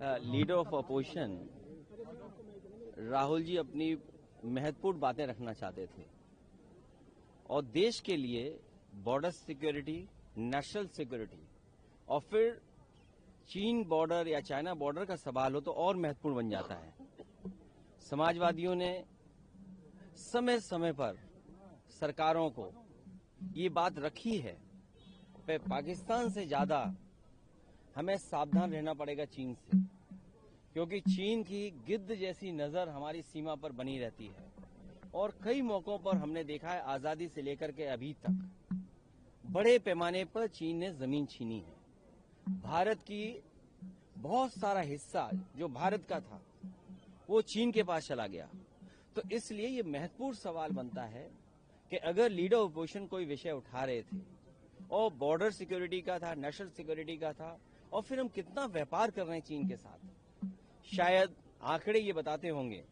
Leader of opposition Rahul ji अपनी महत्वपूर्ण बातें रखना चाहते थे और देश के लिए बॉर्डर सिक्योरिटी, नेशनल सिक्योरिटी और फिर चीन बॉर्डर या चाइना बॉर्डर का सवाल हो तो और महत्वपूर्ण बन जाता है। समाजवादियों ने समय समय पर सरकारों को ये बात रखी है कि पाकिस्तान से ज्यादा हमें सावधान रहना पड़ेगा चीन से, क्योंकि चीन की गिद्ध जैसी नजर हमारी सीमा पर बनी रहती है और कई मौकों पर हमने देखा है आजादी से लेकर के अभी तक बड़े पैमाने पर चीन ने जमीन छीनी है। भारत की बहुत सारा हिस्सा जो भारत का था वो चीन के पास चला गया। तो इसलिए ये महत्वपूर्ण सवाल बनता है कि अगर लीडर ऑफ अपोजिशन कोई विषय उठा रहे थे और बॉर्डर सिक्योरिटी का था, नेशनल सिक्योरिटी का था, और फिर हम कितना व्यापार कर रहे हैं चीन के साथ, शायद आंकड़े ये बताते होंगे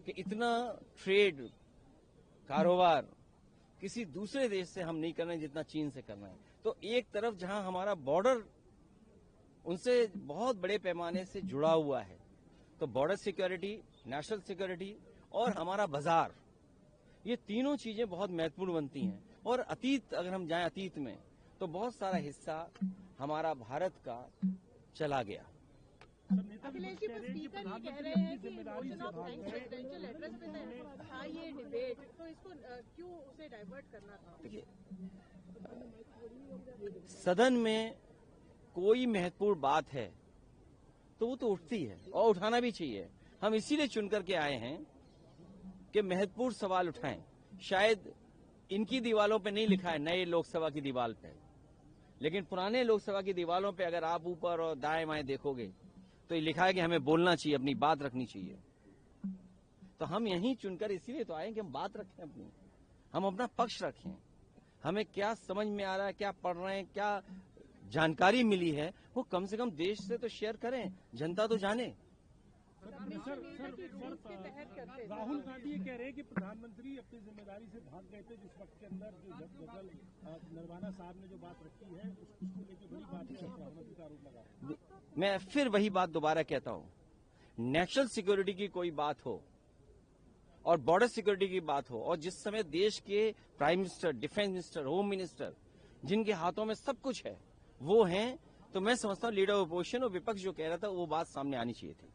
कि इतना ट्रेड कारोबार किसी दूसरे देश से हम नहीं कर रहे हैं जितना चीन से कर रहे हैं। तो एक तरफ जहां हमारा बॉर्डर उनसे बहुत बड़े पैमाने से जुड़ा हुआ है, तो बॉर्डर सिक्योरिटी, नेशनल सिक्योरिटी और हमारा बाजार, ये तीनों चीजें बहुत महत्वपूर्ण बनती हैं। और अतीत, अगर हम जाएं अतीत में, तो बहुत सारा हिस्सा हमारा भारत का चला गया। अखिलेश जी, स्पीकर ये कह रहे हैं कि मोशन ऑफ प्रेसिडेंशियल एड्रेस में था ये डिबेट, तो इसको क्यों उसे डाइवर्ट करना था? देखिए, सदन में कोई महत्वपूर्ण बात है तो वो तो उठती है और उठाना भी चाहिए। हम इसीलिए चुनकर के आए हैं कि महत्वपूर्ण सवाल उठाएं। शायद इनकी दीवारों पे नहीं लिखा है नए लोकसभा की दीवार पे, लेकिन पुराने लोकसभा की दीवारों पे अगर आप ऊपर और दाएं बाएं देखोगे तो ये लिखा है कि हमें बोलना चाहिए, अपनी बात रखनी चाहिए। तो हम यहीं चुनकर इसीलिए तो आए कि हम बात रखें अपनी, हम अपना पक्ष रखें। हमें क्या समझ में आ रहा है, क्या पढ़ रहे हैं, क्या जानकारी मिली है, वो कम से कम देश से तो शेयर करें, जनता तो जाने। राहुल गांधी ये कह रहे हैं कि प्रधानमंत्री अपनी जिम्मेदारी से भाग गए थे जिस वक्त के अंदर जो जनरल नरवाना साहब ने जो बात रखी है उसको लेकर बड़ी बात है, प्रधानमंत्री का आरोप लगा। मैं फिर वही बात दोबारा कहता हूं, नेशनल सिक्योरिटी की कोई बात हो और बॉर्डर सिक्योरिटी की बात हो और जिस समय देश के prime minister, defence minister, home minister, जिनके हाथों में सब कुछ है वो हैं, तो मैं समझता हूं लीडर ऑफ अपोजिशन और विपक्ष जो कह रहा था वो बात सामने आनी चाहिए थी।